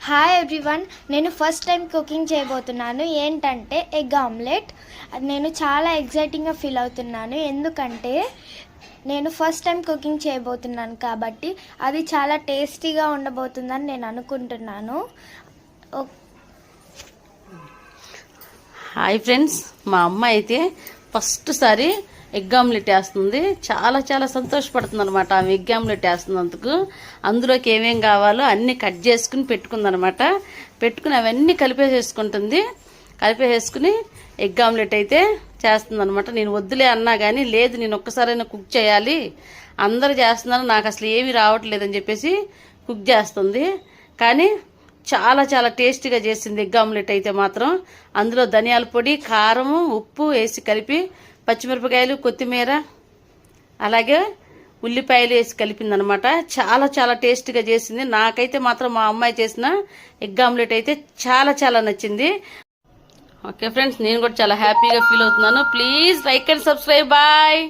Hi everyone, నేను first time cooking చేయబోతున్నాను. ఏంటంటే ఎగ్ ఆమ్లెట్. నేను చాలా ఎగ్జైటింగ్గా ఫీల్ అవుతున్నాను, ఎందుకంటే నేను ఫస్ట్ టైం కుకింగ్ చేయబోతున్నాను కాబట్టి అది చాలా టేస్టీగా ఉండబోతుందని నేను అనుకుంటున్నాను. హాయ్ ఫ్రెండ్స్, మా అమ్మ అయితే ఫస్ట్ సారి ఎగ్ ఆమ్లెట్ వేస్తుంది. చాలా చాలా సంతోషపడుతుంది అనమాట. ఆమె ఎగ్ ఆమ్లెట్ వేస్తున్నందుకు అందులోకి ఏమేం కావాలో అన్నీ కట్ చేసుకుని పెట్టుకుందనమాట. పెట్టుకుని అవన్నీ కలిపేసేసుకుంటుంది. కలిపేసేసుకుని ఎగ్ ఆమ్లెట్ అయితే చేస్తుంది అనమాట. నేను వద్దులే అన్నా కానీ లేదు, నేను ఒక్కసారైనా కుక్ చేయాలి, అందరూ చేస్తున్నారు, నాకు అసలు ఏమీ రావట్లేదని చెప్పేసి కుక్ చేస్తుంది. కానీ చాలా చాలా టేస్టీగా చేసింది ఎగ్ ఆమ్లెట్ అయితే మాత్రం. అందులో ధనియాల పొడి, కారము, ఉప్పు వేసి కలిపి పచ్చిమిరపకాయలు, కొత్తిమీర, అలాగే ఉల్లిపాయలు వేసి కలిపిందనమాట. చాలా చాలా టేస్టీగా చేసింది. నాకైతే మాత్రం మా అమ్మాయి చేసిన ఎగ్ ఆమ్లెట్ అయితే చాలా చాలా నచ్చింది. ఓకే ఫ్రెండ్స్, నేను కూడా చాలా హ్యాపీగా ఫీల్ అవుతున్నాను. Please like and subscribe. Bye.